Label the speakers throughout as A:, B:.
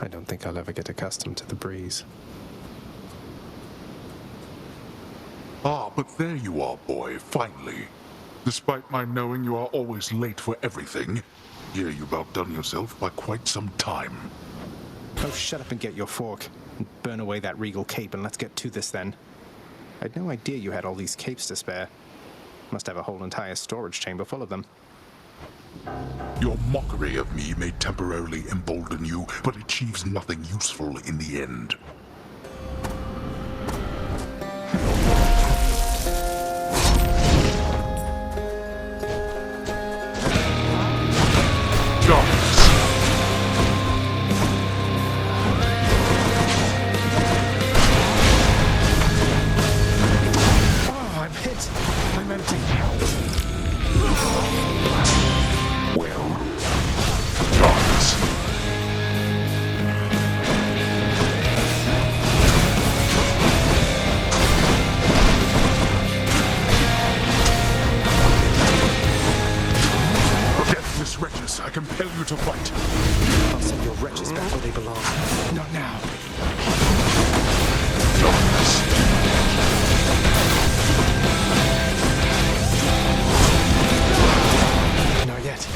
A: I don't think I'll ever get accustomed to the breeze.
B: Ah, but there you are, boy, finally. Despite my knowing you are always late for everything, here you've outdone yourself by quite some time.
A: Oh, shut up and get your fork. And burn away that regal cape and let's get to this then. I'd no idea you had all these capes to spare. Must have a whole entire storage chamber full of them.
B: Your mockery of me may temporarily embolden you, but achieves nothing useful in the end. Compel you to fight.
A: I'll send your wretches back where they belong. Not now. Not yet.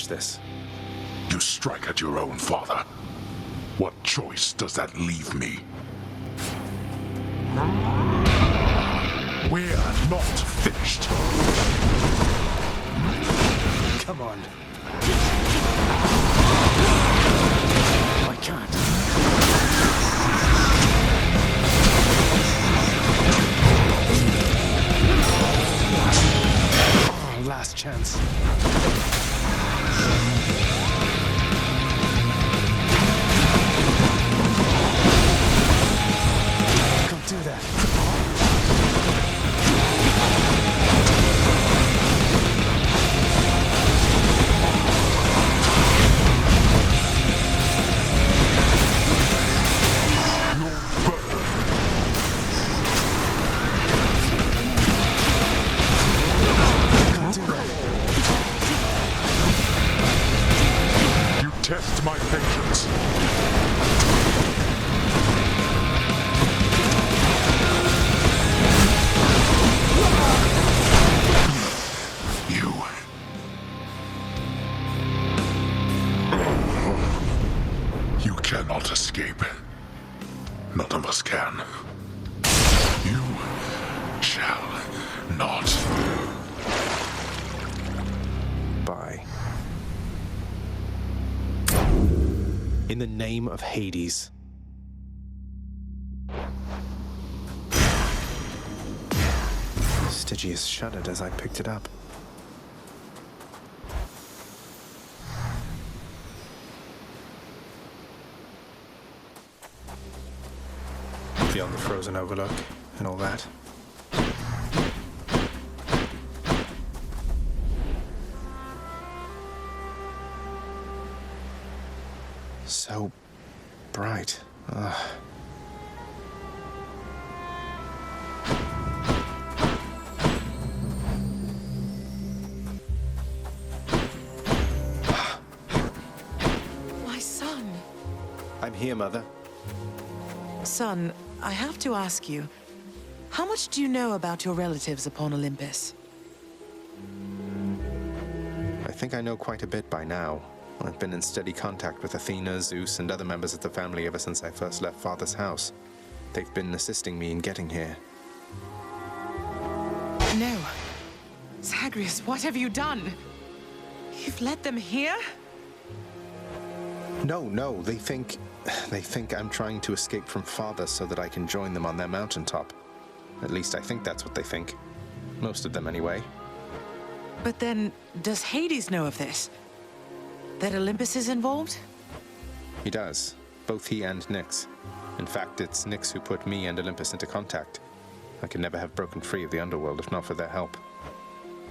A: This.
B: You strike at your own father. What choice does that leave me? We're not finished.
A: Come on. I can't. Oh, last chance. Can't do that.
B: Test my patience. You cannot escape. None of us can. You shall not.
A: Bye. In the name of Hades. Stygius shuddered as I picked it up. Beyond the frozen overlook and all that. So bright.
C: My son.
A: I'm here, Mother.
C: Son, I have to ask you, how much do you know about your relatives upon Olympus?
A: I think I know quite a bit by now. I've been in steady contact with Athena, Zeus, and other members of the family ever since I first left Father's house. They've been assisting me in getting here.
C: No. Zagreus, what have you done? You've led them here?
A: No, they think I'm trying to escape from Father so that I can join them on their mountaintop. At least I think that's what they think. Most of them, anyway.
C: But then, does Hades know of this? That Olympus is involved?
A: He does. Both he and Nyx. In fact, it's Nyx who put me and Olympus into contact. I could never have broken free of the Underworld if not for their help.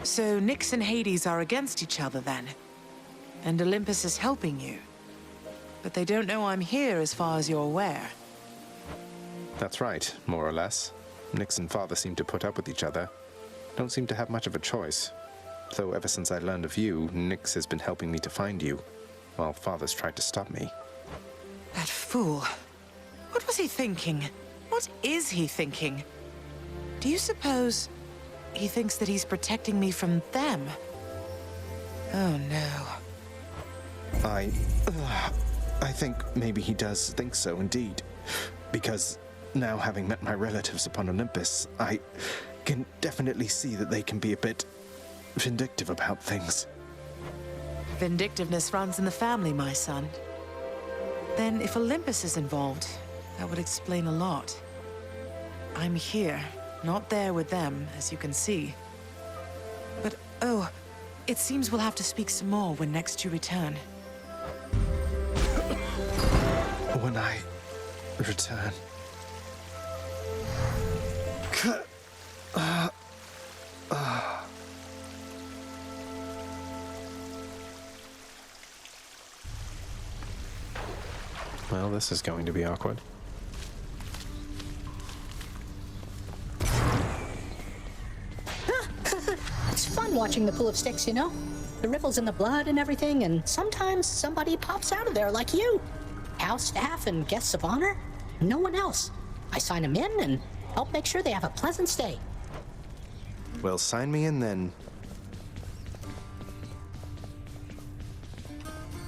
C: So Nyx and Hades are against each other then? And Olympus is helping you? But they don't know I'm here as far as you're aware.
A: That's right, more or less. Nyx and Father seem to put up with each other. Don't seem to have much of a choice. Though ever since I learned of you, Nyx has been helping me to find you, while Father's tried to stop me.
C: That fool. What was he thinking? What is he thinking? Do you suppose he thinks that he's protecting me from them? Oh no.
A: I think maybe he does think so indeed. Because now having met my relatives upon Olympus, I can definitely see that they can be a bit vindictive about things.
C: Vindictiveness runs in the family, my son. Then if Olympus is involved, that would explain a lot. I'm here, not there with them, as you can see. But, oh, it seems we'll have to speak some more when next you return.
A: When I return. Well, this is going to be awkward.
D: It's fun watching the pool of sticks, you know? The ripples in the blood and everything, and sometimes somebody pops out of there like you. House staff and guests of honor, no one else. I sign them in and help make sure they have a pleasant stay.
A: Well, sign me in then.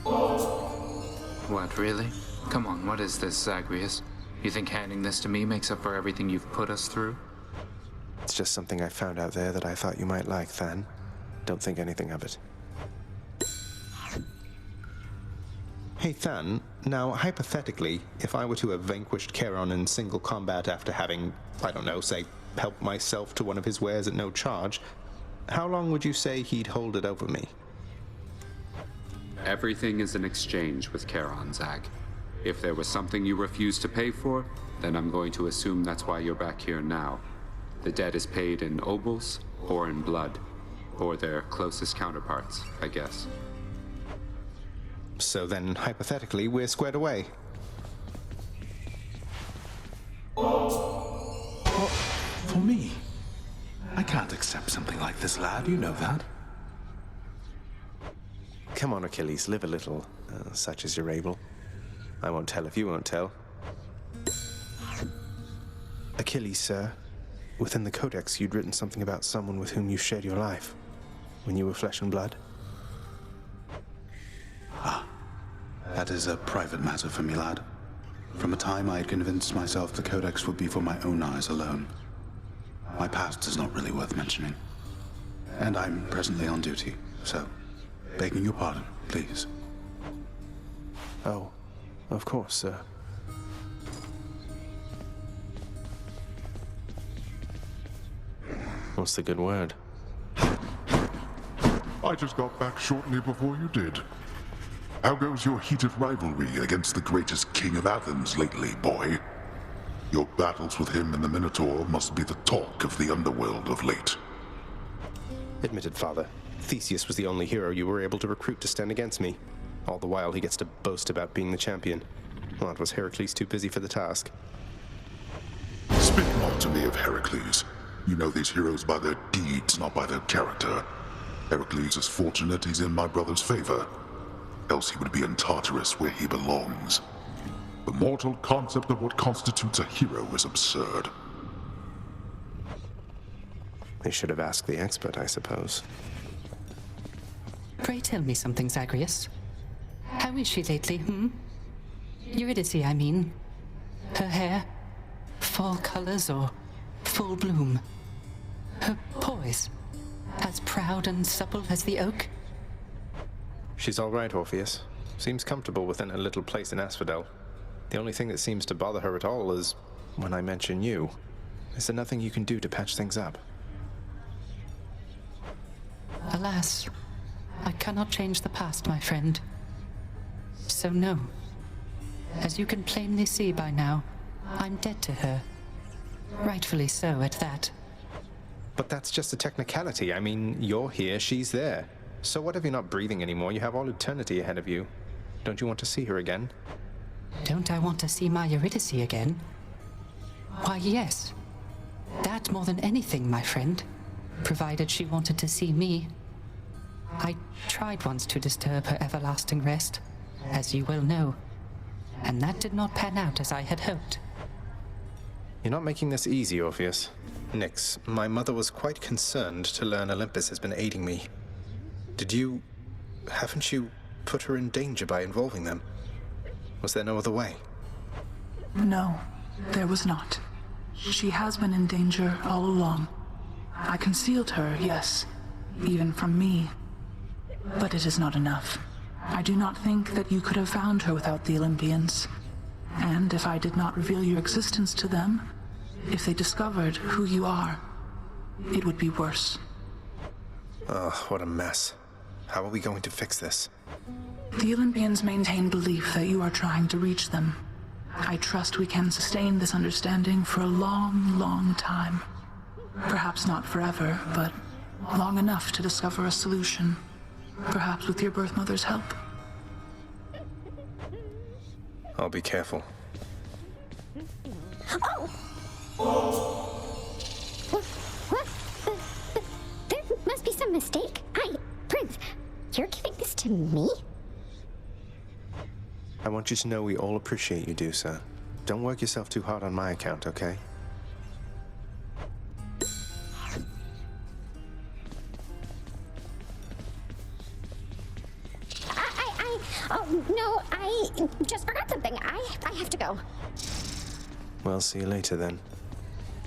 E: What, really? Come on, what is this, Zagreus? You think handing this to me makes up for everything you've put us through?
A: It's just something I found out there that I thought you might like, Than. Don't think anything of it. Hey, Than, now, hypothetically, if I were to have vanquished Charon in single combat after having, I don't know, say, helped myself to one of his wares at no charge, how long would you say he'd hold it over me?
F: Everything is an exchange with Charon, Zag. If there was something you refused to pay for, then I'm going to assume that's why you're back here now. The debt is paid in obols or in blood, or their closest counterparts, I guess.
A: So then, hypothetically, we're squared away.
B: For me? I can't accept something like this, lad. You know that.
A: Come on, Achilles, live a little, such as you're able. I won't tell if you won't tell. Achilles, sir, within the Codex you'd written something about someone with whom you shared your life, when you were flesh and blood.
G: That is a private matter for me, lad. From a time I had convinced myself the Codex would be for my own eyes alone. My past is not really worth mentioning. And I'm presently on duty, so, begging your pardon, please.
A: Oh, of course, sir. What's the good word?
B: I just got back shortly before you did. How goes your heated rivalry against the greatest king of Athens lately, boy? Your battles with him and the Minotaur must be the talk of the Underworld of late.
A: Admitted, Father. Theseus was the only hero you were able to recruit to stand against me. All the while he gets to boast about being the champion. Well, was Heracles too busy for the task?
B: Speak not to me of Heracles. You know these heroes by their deeds, not by their character. Heracles is fortunate he's in my brother's favor. Else he would be in Tartarus where he belongs. The mortal concept of what constitutes a hero is absurd.
A: They should have asked the expert, I suppose.
H: Pray tell me something, Zagreus. How is she lately, Eurydice, I mean. Her hair? Fall colors or full bloom? Her poise? As proud and supple as the oak?
A: She's all right, Orpheus. Seems comfortable within her little place in Asphodel. The only thing that seems to bother her at all is when I mention you. Is there nothing you can do to patch things up?
H: Alas, I cannot change the past, my friend. So no. As you can plainly see by now, I'm dead to her. Rightfully so, at that.
A: But that's just a technicality. I mean, you're here, she's there. So what if you're not breathing anymore? You have all eternity ahead of you. Don't you want to see her again?
H: Don't I want to see my Eurydice again? Why, yes. That more than anything, my friend. Provided she wanted to see me. I tried once to disturb her everlasting rest, as you well know. And that did not pan out as I had hoped.
A: You're not making this easy, Orpheus. Nyx, my mother was quite concerned to learn Olympus has been aiding me. Haven't you put her in danger by involving them? Was there no other way?
I: No, there was not. She has been in danger all along. I concealed her, yes, even from me. But it is not enough. I do not think that you could have found her without the Olympians. And if I did not reveal your existence to them, if they discovered who you are, it would be worse.
A: Oh, what a mess. How are we going to fix this?
I: The Olympians maintain belief that you are trying to reach them. I trust we can sustain this understanding for a long, long time. Perhaps not forever, but long enough to discover a solution. Perhaps with your birth mother's help.
A: I'll be careful.
J: There must be some mistake. Prince, you're giving this to me?
A: I want you to know we all appreciate you do, sir. Don't work yourself too hard on my account, okay?
J: Oh, no, I just forgot something. I have to go.
A: Well, see you later then.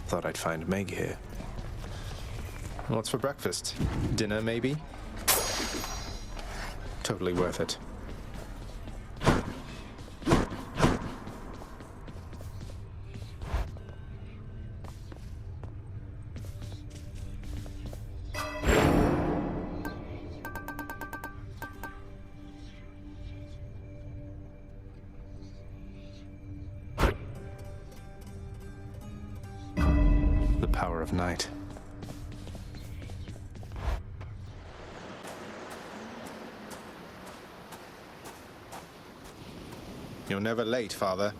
A: Thought I'd find Meg here. What's for breakfast? Dinner, maybe? Totally worth it. The power of night. You're never late, Father.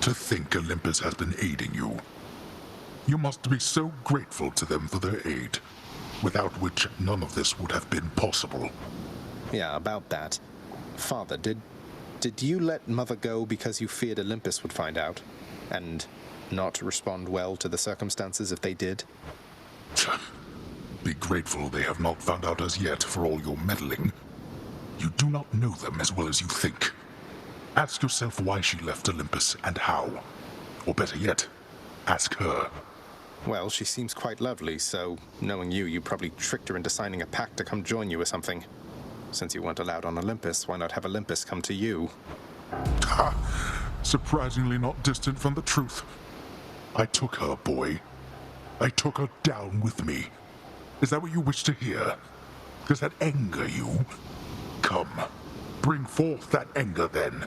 B: To think Olympus has been aiding you. You must be so grateful to them for their aid, without which none of this would have been possible.
A: Yeah, about that. Father, did you let Mother go because you feared Olympus would find out? And not respond well to the circumstances if they did?
B: Be grateful they have not found out as yet for all your meddling. You do not know them as well as you think. Ask yourself why she left Olympus and how. Or better yet, ask her.
A: Well, she seems quite lovely, so knowing you probably tricked her into signing a pact to come join you or something. Since you weren't allowed on Olympus, why not have Olympus come to you?
B: Ha! Surprisingly not distant from the truth. I took her, boy. I took her down with me. Is that what you wish to hear? Does that anger you? Come, bring forth that anger then.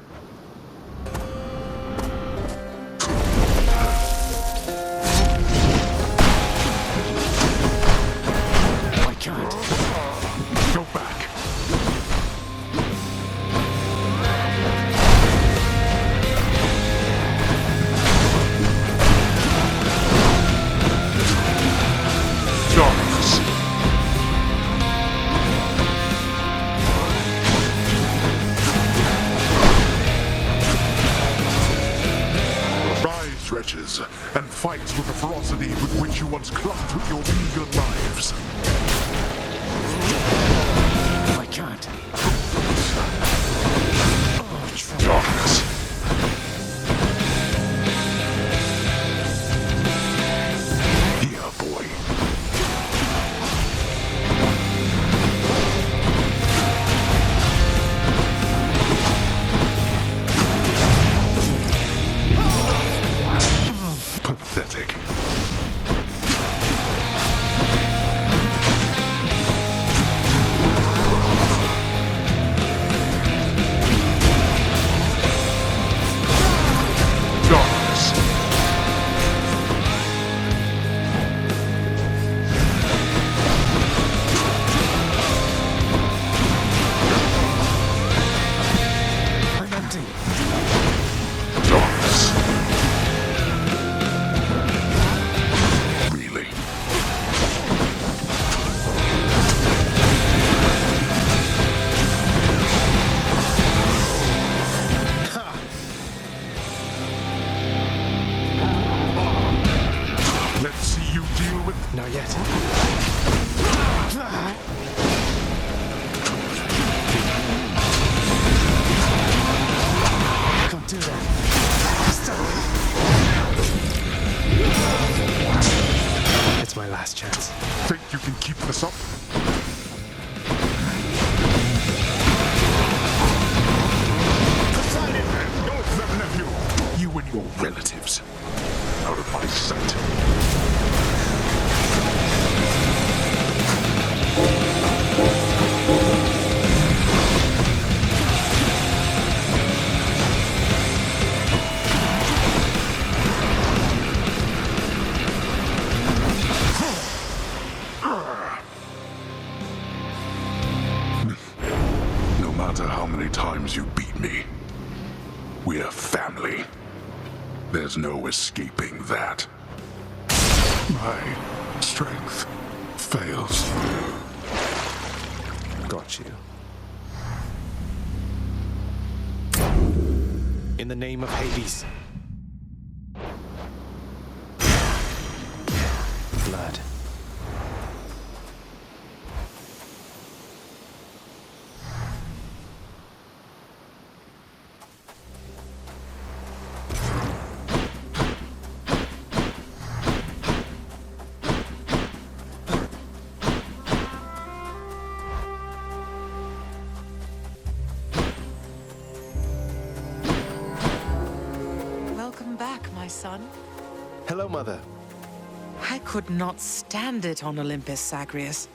E: I can't.
B: with your meager lives.
A: I can't.
B: Darkness. Here, boy. Pathetic. Darkness.
A: I'm empty.
B: Darkness. Really? Let's see you deal with...
A: Not yet. Can't do that. Stop. It's my last chance.
B: Think you can keep this up? North them, nephew! You and your relatives. Out of my sight. No matter how many times you beat me, we're family. There's no escaping that. My strength fails.
A: Got you. In the name of Hades. Blood.
C: Welcome back, my son.
A: Hello, Mother.
C: I could not stand it on Olympus, Zagreus.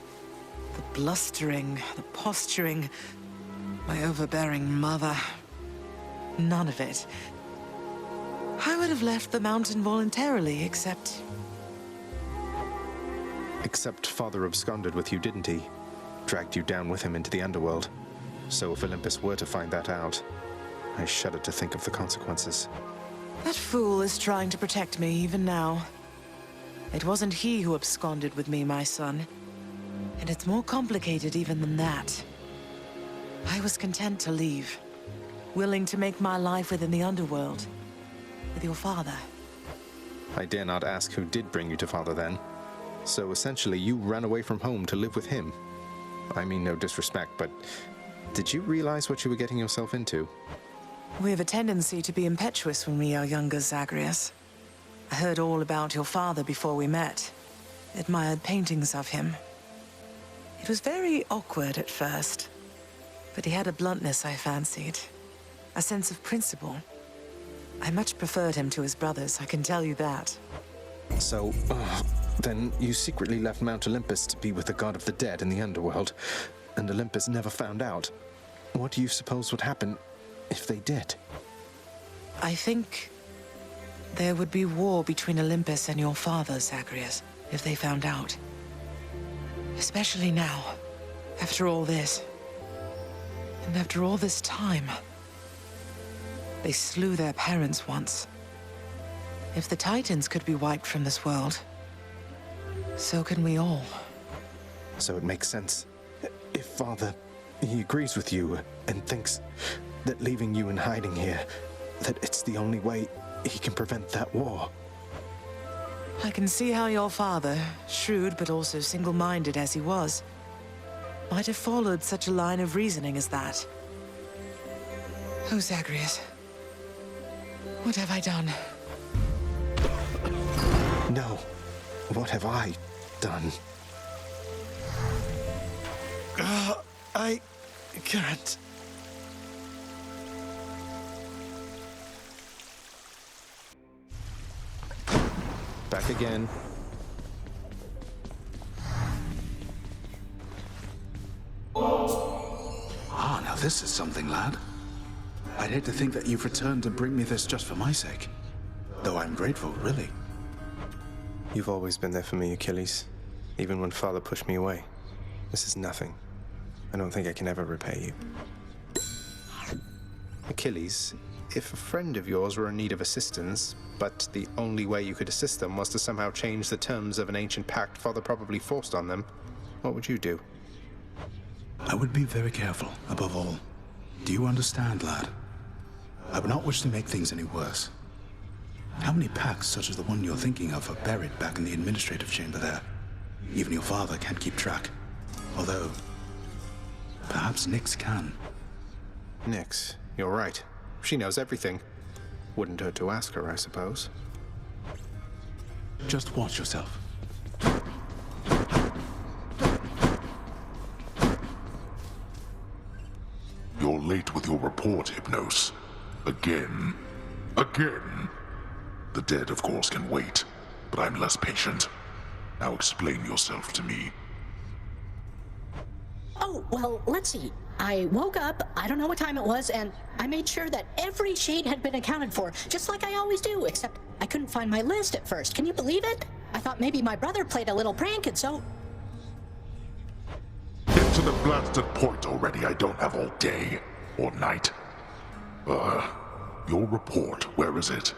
C: The blustering, the posturing, my overbearing mother. None of it. I would have left the mountain voluntarily, except...
A: Except Father absconded with you, didn't he? Dragged you down with him into the Underworld. So if Olympus were to find that out, I shudder to think of the consequences.
C: That fool is trying to protect me even now. It wasn't he who absconded with me, my son. And it's more complicated even than that. I was content to leave, willing to make my life within the Underworld, with your father.
A: I dare not ask who did bring you to Father then. So essentially, you ran away from home to live with him. I mean no disrespect, but did you realize what you were getting yourself into?
C: We have a tendency to be impetuous when we are younger, Zagreus. I heard all about your father before we met. Admired paintings of him. It was very awkward at first, but he had a bluntness I fancied. A sense of principle. I much preferred him to his brothers, I can tell you that.
A: So, then you secretly left Mount Olympus to be with the god of the dead in the Underworld, and Olympus never found out. What do you suppose would happen if they did?
C: I think there would be war between Olympus and your father, Zagreus, if they found out. Especially now, after all this. And after all this time. They slew their parents once. If the Titans could be wiped from this world, so can we all.
A: So it makes sense. If Father, he agrees with you and thinks that leaving you in hiding here, that it's the only way he can prevent that war.
C: I can see how your father, shrewd but also single-minded as he was, might have followed such a line of reasoning as that. Oh, Zagreus. What have I done?
A: No. What have I done? I can't. Back again.
G: Ah, now this is something, lad. I'd hate to think that you've returned to bring me this just for my sake. Though I'm grateful, really.
A: You've always been there for me, Achilles. Even when Father pushed me away. This is nothing. I don't think I can ever repay you. Achilles, if a friend of yours were in need of assistance, but the only way you could assist them was to somehow change the terms of an ancient pact Father probably forced on them, what would you do?
G: I would be very careful, above all. Do you understand, lad? I would not wish to make things any worse. How many pacts such as the one you're thinking of are buried back in the administrative chamber there? Even your father can't keep track. Although, perhaps Nyx can.
A: Nyx, you're right. She knows everything. Wouldn't hurt to ask her, I suppose.
G: Just watch yourself.
B: You're late with your report, Hypnos. Again. Again. The dead, of course, can wait, but I'm less patient. Now explain yourself to me.
D: Oh, well, let's see. I woke up, I don't know what time it was, and I made sure that every shade had been accounted for, just like I always do, except I couldn't find my list at first. Can you believe it? I thought maybe my brother played a little prank, and so...
B: Get to the blasted point already. I don't have all day or night. Your report, where is it?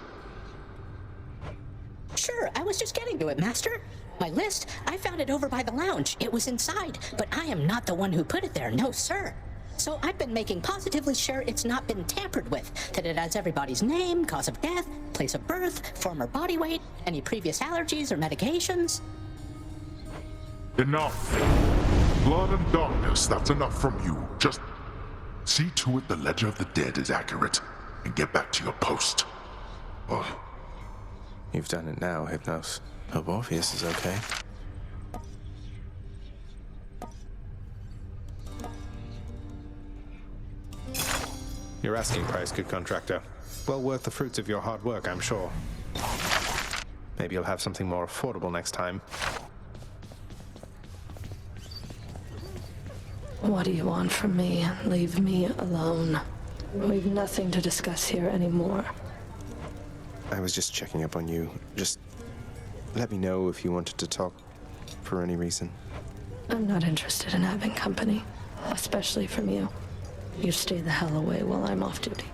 D: Sure, I was just getting to it, Master. My list, I found it over by the lounge. It was inside, but I am not the one who put it there, no sir. So I've been making positively sure it's not been tampered with, that it has everybody's name, cause of death, place of birth, former body weight, any previous allergies or medications.
B: Enough! Blood and darkness, that's enough from you. Just see to it the ledger of the dead is accurate, and get back to your post.
A: You've done it now, Hypnos. Hope Orpheus is okay. Your asking price, good contractor. Well worth the fruits of your hard work, I'm sure. Maybe you'll have something more affordable next time.
K: What do you want from me? Leave me alone. We've nothing to discuss here anymore.
A: I was just checking up on you. Just let me know if you wanted to talk for any reason.
K: I'm not interested in having company, especially from you. You stay the hell away while I'm off duty.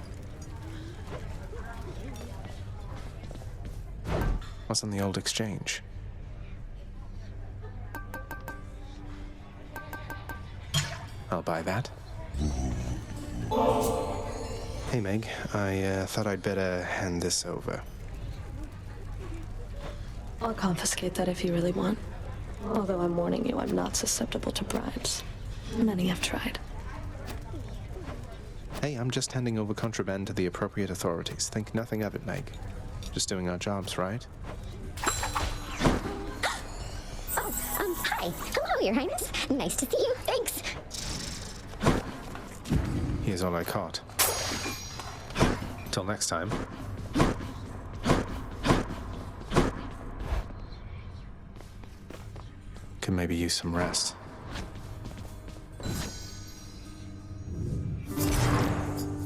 A: What's on the old exchange? I'll buy that. Hey, Meg. I thought I'd better hand this over.
K: I'll confiscate that if you really want. Although I'm warning you, I'm not susceptible to bribes. Many have tried.
A: Hey, I'm just handing over contraband to the appropriate authorities. Think nothing of it, Meg. Just doing our jobs, right?
J: Oh, hi. Hello, Your Highness. Nice to see you. Thanks.
A: Here's all I caught. Till next time. Could maybe use some rest.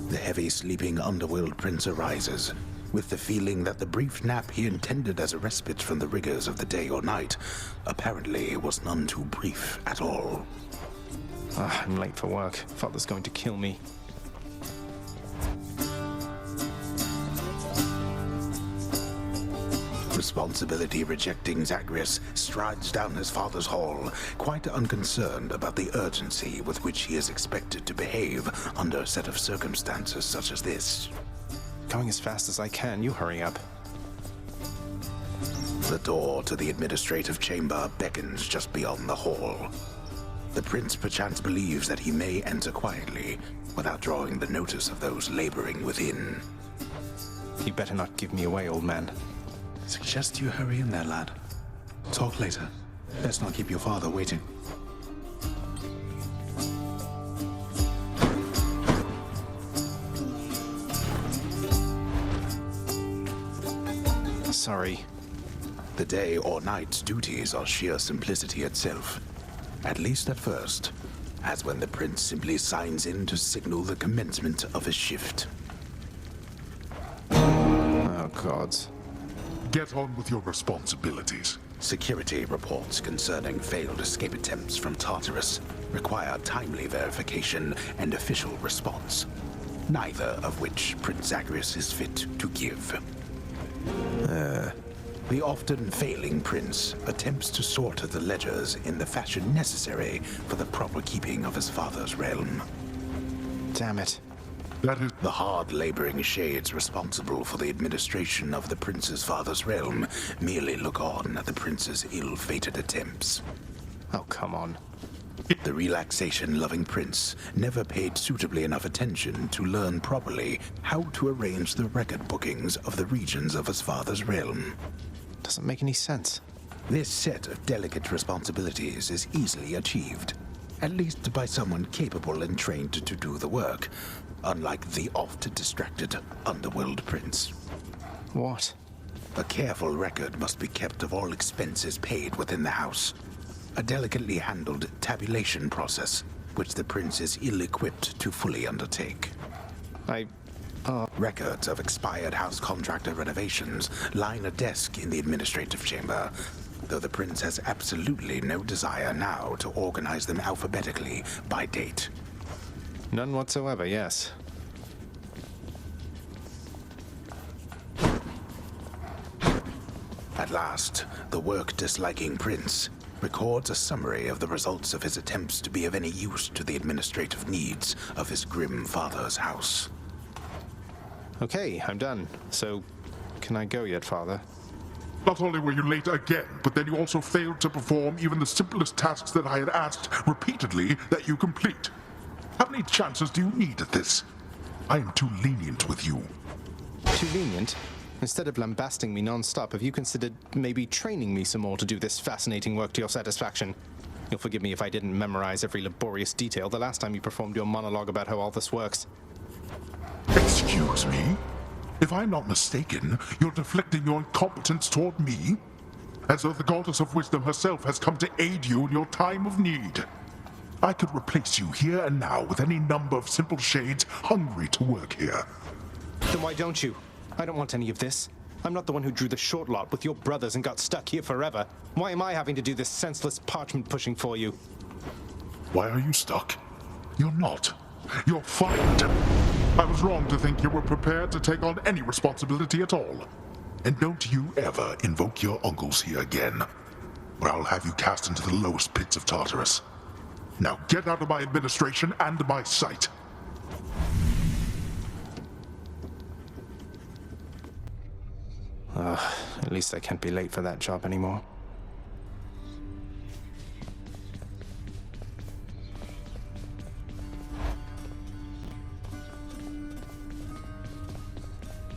G: The heavy-sleeping Underworld prince arises, with the feeling that the brief nap he intended as a respite from the rigors of the day or night apparently was none too brief at all.
A: I'm late for work. Father's going to kill me.
G: Responsibility-rejecting Zagreus strides down his father's hall, quite unconcerned about the urgency with which he is expected to behave under a set of circumstances such as this.
A: Going as fast as I can. You hurry up.
L: The door to the administrative chamber beckons just beyond the hall. The prince perchance believes that he may enter quietly without drawing the notice of those laboring within.
A: You better not give me away, old man.
G: Suggest you hurry in there, lad. Talk later. Let's not keep your father waiting.
A: Sorry.
L: The day or night's duties are sheer simplicity itself. At least at first, as when the prince simply signs in to signal the commencement of his shift.
A: Oh, gods.
B: Get on with your responsibilities.
L: Security reports concerning failed escape attempts from Tartarus require timely verification and official response, neither of which Prince Zagreus is fit to give. The often failing prince attempts to sort the ledgers in the fashion necessary for the proper keeping of his father's realm.
A: Damn it.
B: That is...
L: The hard-laboring shades responsible for the administration of the prince's father's realm merely look on at the prince's ill-fated attempts.
A: Oh, come on.
L: The relaxation-loving prince never paid suitably enough attention to learn properly how to arrange the record bookings of the regions of his father's realm.
A: Doesn't make any sense.
L: This set of delicate responsibilities is easily achieved, at least by someone capable and trained to do the work, unlike the oft-distracted Underworld prince.
A: What?
L: A careful record must be kept of all expenses paid within the house. A delicately handled tabulation process, which the prince is ill-equipped to fully undertake. Records of expired house contractor renovations line a desk in the administrative chamber, though the prince has absolutely no desire now to organize them alphabetically by date.
A: None whatsoever, yes.
L: At last, the work-disliking prince records a summary of the results of his attempts to be of any use to the administrative needs of his grim father's house.
A: Okay, I'm done. So, can I go yet, Father?
B: Not only were you late again, but then you also failed to perform even the simplest tasks that I had asked repeatedly that you complete. How many chances do you need at this? I am too lenient with you.
A: Too lenient? Instead of lambasting me non-stop, have you considered maybe training me some more to do this fascinating work to your satisfaction? You'll forgive me if I didn't memorize every laborious detail the last time you performed your monologue about how all this works.
B: Excuse me? If I'm not mistaken, you're deflecting your incompetence toward me? As though the goddess of wisdom herself has come to aid you in your time of need. I could replace you here and now with any number of simple shades hungry to work here.
A: Then why don't you? I don't want any of this. I'm not the one who drew the short lot with your brothers and got stuck here forever. Why am I having to do this senseless parchment pushing for you?
B: Why are you stuck? You're not. You're fired. I was wrong to think you were prepared to take on any responsibility at all. And don't you ever invoke your uncles here again, or I'll have you cast into the lowest pits of Tartarus. Now get out of my administration and my sight.
A: At least I can't be late for that job anymore.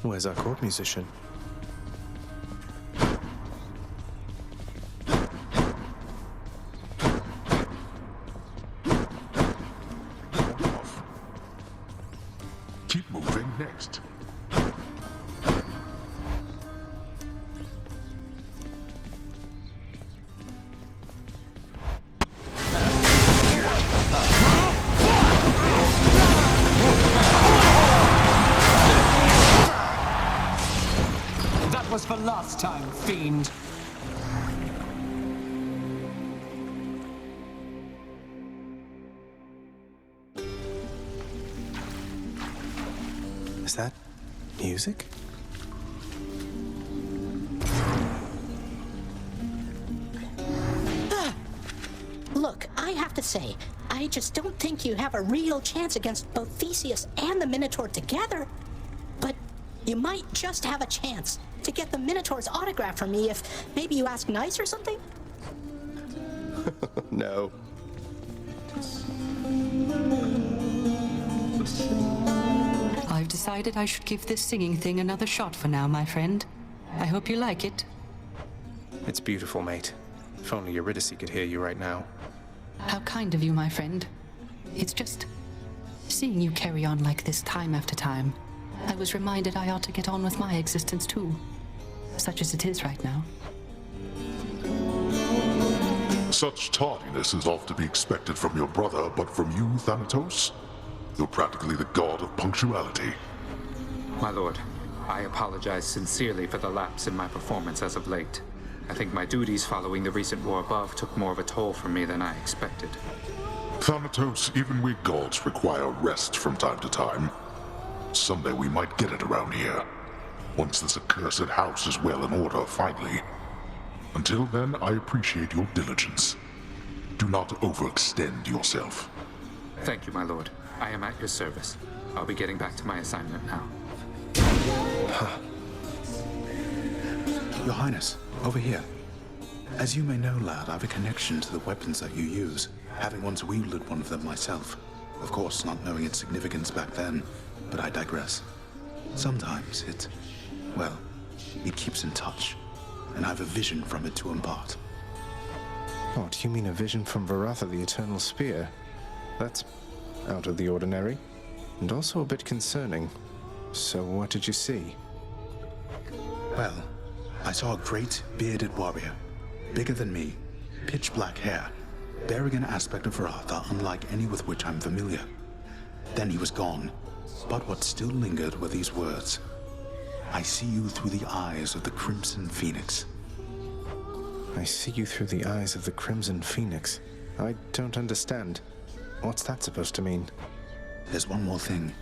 A: Where's our court musician?
B: Keep moving next.
M: Was for last time, fiend.
A: Is that music?
D: Look, I have to say, I just don't think you have a real chance against both Theseus and the Minotaur together. But you might just have a chance. to get the Minotaur's autograph from me if maybe you ask nice or something?
A: No.
H: I've decided I should give this singing thing another shot for now, my friend. I hope you like it.
A: It's beautiful, mate. If only Eurydice could hear you right now.
H: How kind of you, my friend. It's just seeing you carry on like this time after time. I was reminded I ought to get on with my existence too, such as it is right now.
B: Such tardiness is oft to be expected from your brother, but from you, Thanatos? You're practically the god of punctuality.
E: My lord, I apologize sincerely for the lapse in my performance as of late. I think my duties following the recent war above took more of a toll from me than I expected.
B: Thanatos, even we gods require rest from time to time. Someday we might get it around here. Once this accursed house is well in order, finally. Until then, I appreciate your diligence. Do not overextend yourself.
E: Thank you, my lord. I am at your service. I'll be getting back to my assignment now.
G: Your Highness, over here. As you may know, lad, I have a connection to the weapons that you use, having once wielded one of them myself. Of course, not knowing its significance back then, but I digress. Sometimes it keeps in touch, and I have a vision from it to impart.
A: Oh, do you mean a vision from Varatha, the Eternal Spear? That's out of the ordinary, and also a bit concerning. So what did you see?
G: Well, I saw a great, bearded warrior, bigger than me, pitch black hair, bearing an aspect of Varatha unlike any with which I'm familiar. Then he was gone, but what still lingered were these words. I see you through the eyes of the Crimson Phoenix.
A: I see you through the eyes of the Crimson Phoenix. I don't understand. What's that supposed to mean?
G: There's one more thing.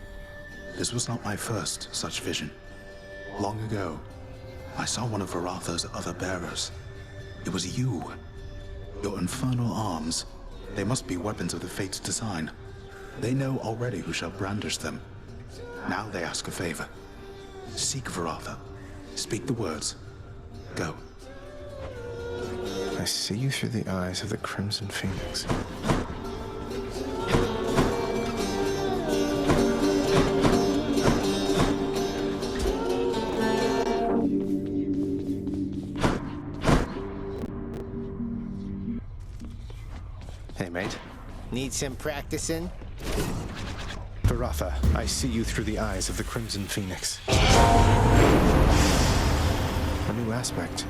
G: This was not my first such vision. Long ago, I saw one of Varatha's other bearers. It was you. Your infernal arms. They must be weapons of the Fates' design. They know already who shall brandish them. Now they ask a favor. Seek Varatha. Speak the words. Go.
A: I see you through the eyes of the Crimson Phoenix. Hey, mate.
N: Need some practicing?
A: Varatha, I see you through the eyes of the Crimson Phoenix. A new aspect.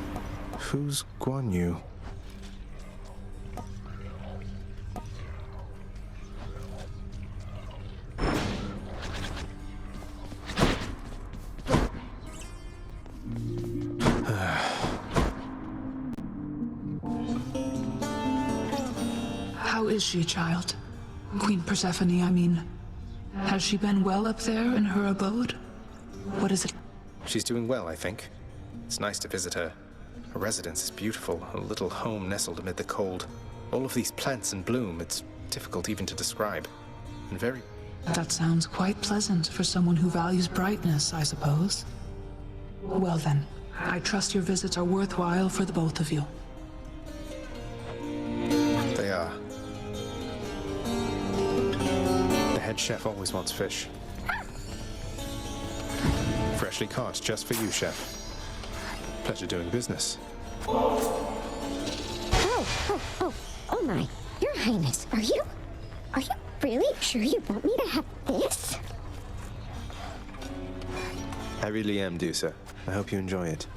A: Who's Guan Yu?
I: How is she, child? Queen Persephone, I mean. Has she been well up there in her abode? What is it?
A: She's doing well, I think. It's nice to visit her. Her residence is beautiful, a little home nestled amid the cold. All of these plants in bloom, it's difficult even to describe. And very...
I: That sounds quite pleasant for someone who values brightness, I suppose. Well then, I trust your visits are worthwhile for the both of you.
A: They are. The head chef always wants fish. Freshly caught just for you, chef. Pleasure doing business.
J: Oh my. Your Highness, are you really sure you want me to have this?
A: I really am, Dusa. I hope you enjoy it.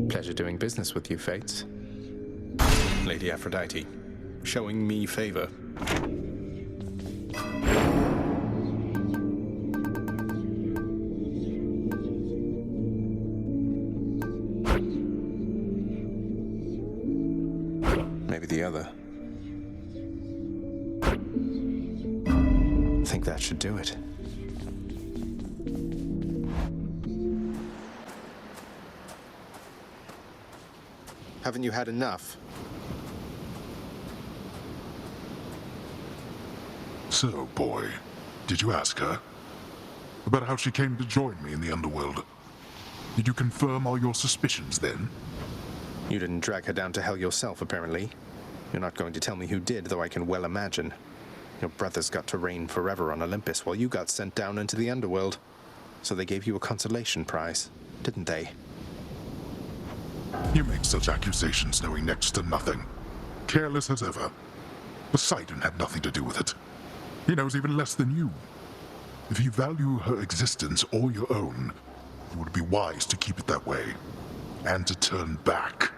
A: Pleasure doing business with you, Fates. Lady Aphrodite, showing me favor. Maybe the other. I think that should do it. Haven't you had enough?
B: So, boy, did you ask her about how she came to join me in the Underworld? Did you confirm all your suspicions then?
A: You didn't drag her down to hell yourself, apparently. You're not going to tell me who did, though I can well imagine. Your brothers got to reign forever on Olympus while you got sent down into the Underworld. So they gave you a consolation prize, didn't they?
B: You make such accusations knowing next to nothing. Careless as ever. Poseidon had nothing to do with it. He knows even less than you. If you value her existence or your own, it would be wise to keep it that way, and to turn back.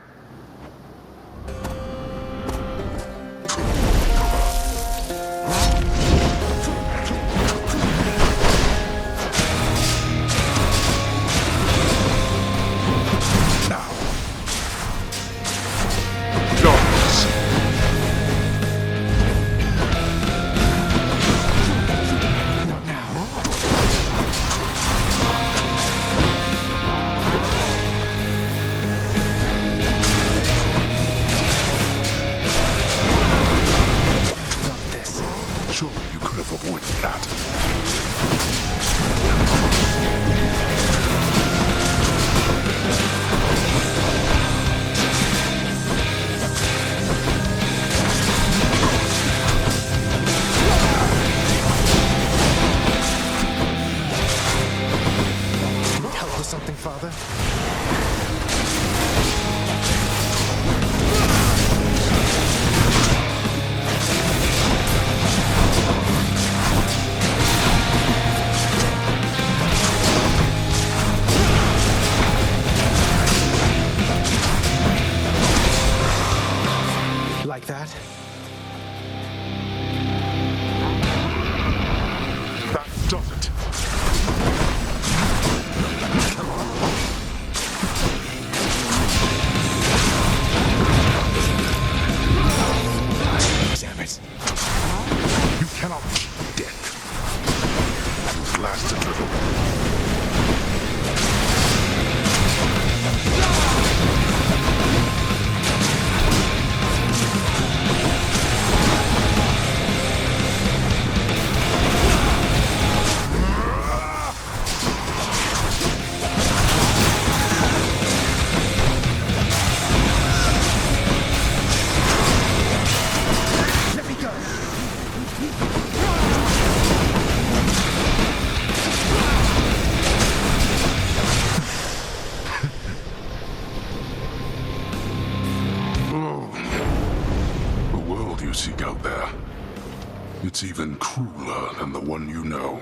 B: It's even crueler than the one you know.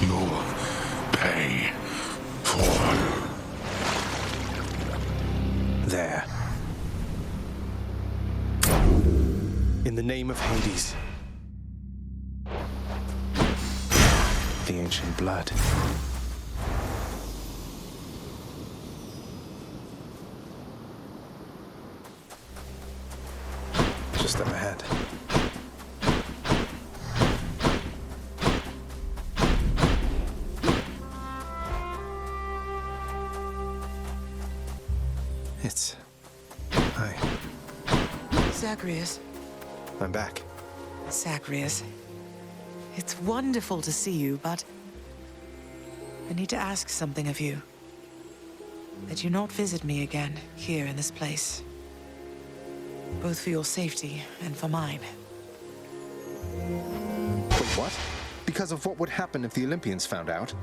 B: You'll pay for...
A: There. In the name of Hades. The ancient blood. Just up ahead. It's... Hi.
C: Zagreus.
A: I'm back.
C: Zagreus. It's wonderful to see you, but... I need to ask something of you. That you not visit me again, here in this place. Both for your safety and for mine.
A: Wait, what? Because of what would happen if the Olympians found out?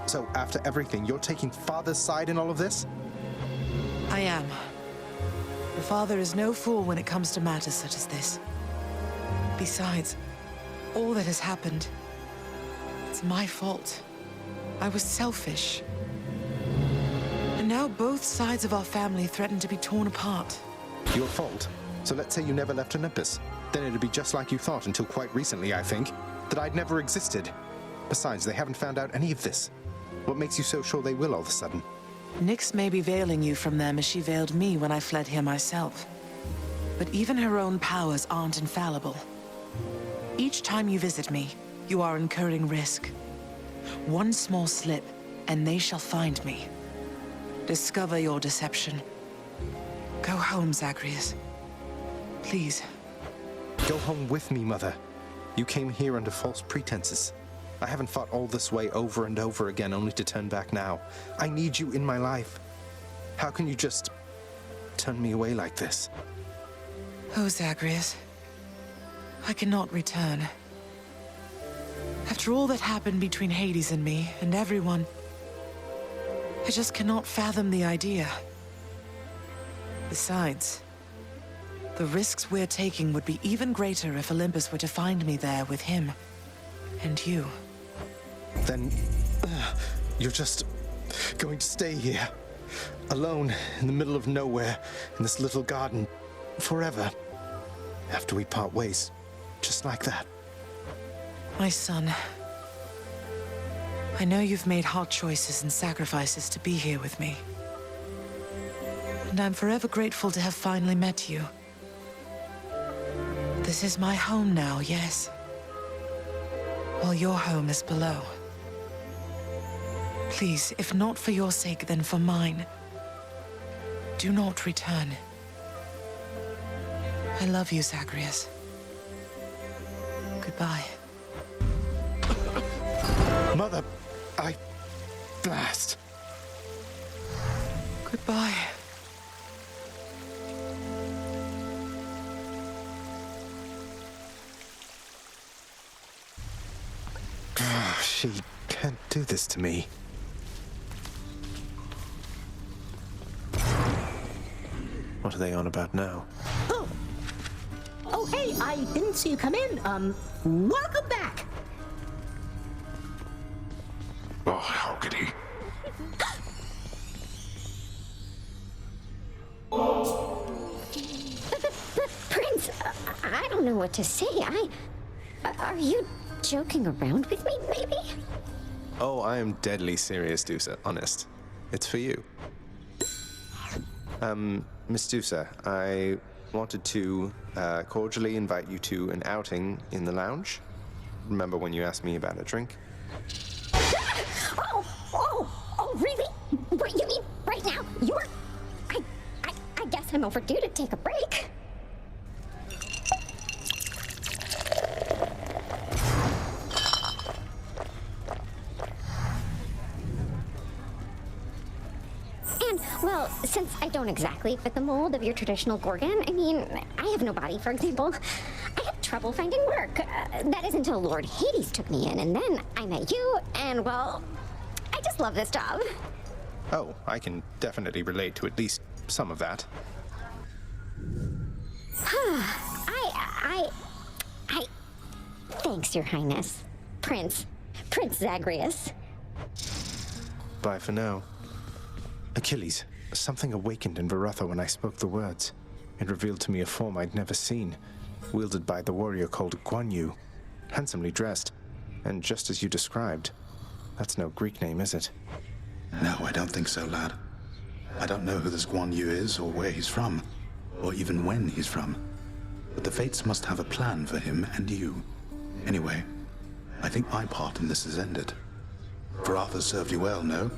A: So after everything, you're taking Father's side in all of this?
C: I am. Your father is no fool when it comes to matters such as this. Besides, all that has happened, it's my fault. I was selfish. And now both sides of our family threaten to be torn apart.
A: Your fault? So let's say you never left Olympus. Then it'd be just like you thought until quite recently, I think, that I'd never existed. Besides, they haven't found out any of this. What makes you so sure they will all of a sudden?
C: Nyx may be veiling you from them as she veiled me when I fled here myself. But even her own powers aren't infallible. Each time you visit me, you are incurring risk. One small slip, and they shall find me. discover your deception. Go home, Zagreus. Please.
A: Go home with me, Mother. You came here under false pretenses. I haven't fought all this way over and over again only to turn back now. I need you in my life. How can you just turn me away like this?
C: Oh, Zagreus. I cannot return. After all that happened between Hades and me, and everyone, I just cannot fathom the idea. Besides, the risks we're taking would be even greater if Olympus were to find me there with him. And you.
A: Then, you're just going to stay here, alone in the middle of nowhere, in this little garden, forever, after we part ways, just like that.
C: My son, I know you've made hard choices and sacrifices to be here with me. And I'm forever grateful to have finally met you. This is my home now, yes. While your home is below. Please, if not for your sake, then for mine, do not return. I love you, Zagreus. Goodbye.
A: Mother, blast.
C: Goodbye.
A: She can't do this to me. What are they on about now?
D: Oh, hey, I didn't see you come in. Welcome back.
B: Oh, how could he?
J: Prince, I don't know what to say. Are you joking around with me, maybe?
A: Oh, I am deadly serious, Dusa. Honest. It's for you. Miss Dusa, I wanted to cordially invite you to an outing in the lounge. Remember when you asked me about a drink?
J: Oh, really? What, you mean right now? I guess I'm overdue to take a break. And, well, since I don't exactly fit the mold of your traditional Gorgon, I mean, I have no body, for example. I had trouble finding work. That is until Lord Hades took me in, and then I met you, and, well, I just love this job.
A: Oh, I can definitely relate to at least some of that.
J: Thanks, Your Highness. Prince Zagreus.
A: Bye for now. Achilles, something awakened in Varatha when I spoke the words. It revealed to me a form I'd never seen, wielded by the warrior called Guan Yu, handsomely dressed, and just as you described. That's no Greek name, is it?
G: No, I don't think so, lad. I don't know who this Guan Yu is or where he's from, or even when he's from. But the fates must have a plan for him and you. Anyway, I think my part in this is ended. Varatha served you well, no?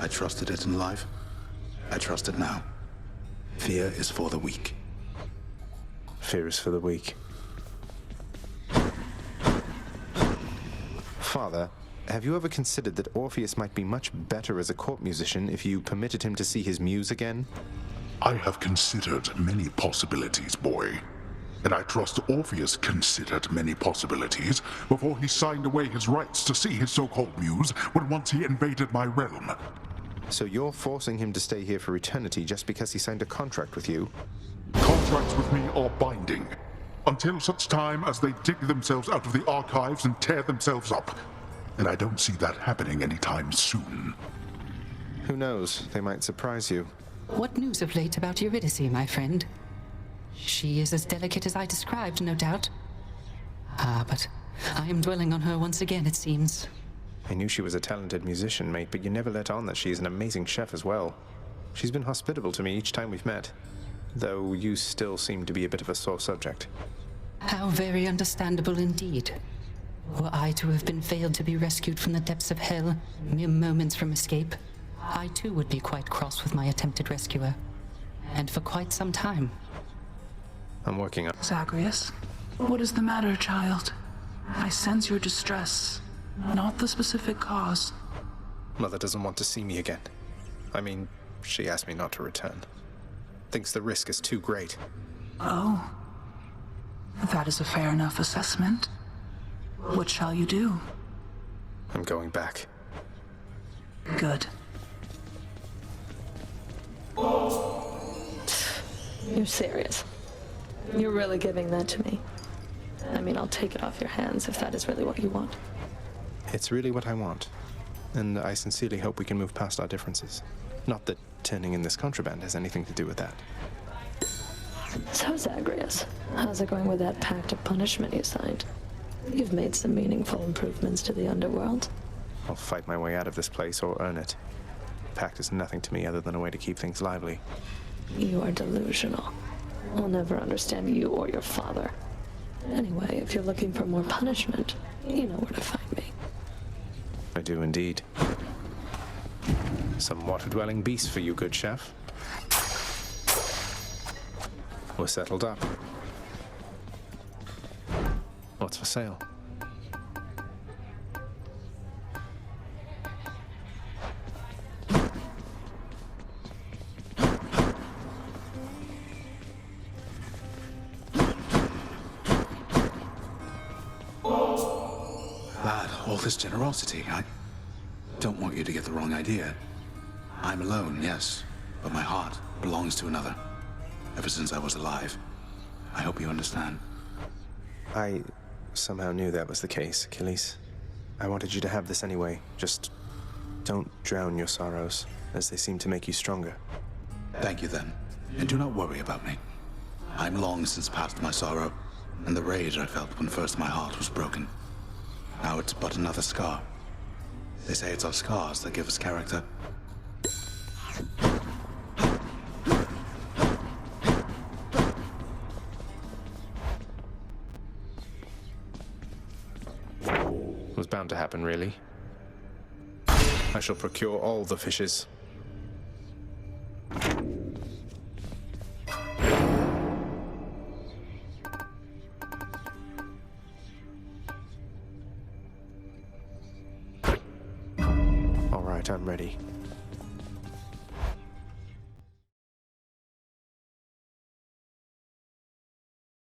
G: I trusted it in life. I trust it now. Fear is for the weak.
A: Fear is for the weak. Father, have you ever considered that Orpheus might be much better as a court musician if you permitted him to see his muse again?
B: I have considered many possibilities, boy. And I trust Orpheus considered many possibilities before he signed away his rights to see his so-called muse when once he invaded my realm.
A: So you're forcing him to stay here for eternity just because he signed a contract with you?
B: Contracts with me are binding, until such time as they dig themselves out of the archives and tear themselves up. And I don't see that happening anytime soon.
A: Who knows? They might surprise you.
H: What news of late about Eurydice, my friend? She is as delicate as I described, no doubt. But I am dwelling on her once again, it seems.
A: I knew she was a talented musician, mate, but you never let on that she is an amazing chef as well. She's been hospitable to me each time we've met, though you still seem to be a bit of a sore subject.
H: How very understandable indeed. Were I to have been failed to be rescued from the depths of hell, mere moments from escape, I too would be quite cross with my attempted rescuer. And for quite some time.
A: I'm working on...
I: Zagreus, what is the matter, child? I sense your distress, not the specific cause.
A: Mother doesn't want to see me again. I mean, she asked me not to return. Thinks the risk is too great.
I: Oh. That is a fair enough assessment. What shall you do?
A: I'm going back.
I: Good.
K: You're serious? You're really giving that to me? I mean, I'll take it off your hands if that is really what you want.
A: It's really what I want. And I sincerely hope we can move past our differences. Not that turning in this contraband has anything to do with that.
K: So, Zagreus, how's it going with that pact of punishment you signed? You've made some meaningful improvements to the Underworld.
A: I'll fight my way out of this place or earn it. Pact is nothing to me other than a way to keep things lively.
K: You are delusional. I'll never understand you or your father. Anyway, if you're looking for more punishment, you know where to find me.
A: I do indeed. Some water-dwelling beast for you, good chef. We're settled up. What's for sale?
G: Lad, all this generosity, I don't want you to get the wrong idea. I'm alone, yes, but my heart belongs to another. Ever since I was alive. I hope you understand.
A: I somehow knew that was the case, Achilles. I wanted you to have this anyway. Just don't drown your sorrows, as they seem to make you stronger.
G: Thank you then, and do not worry about me. I'm long since past my sorrow, and the rage I felt when first my heart was broken. Now it's but another scar. They say it's our scars that give us character.
A: Was bound to happen, really. I shall procure all the fishes. All right, I'm ready.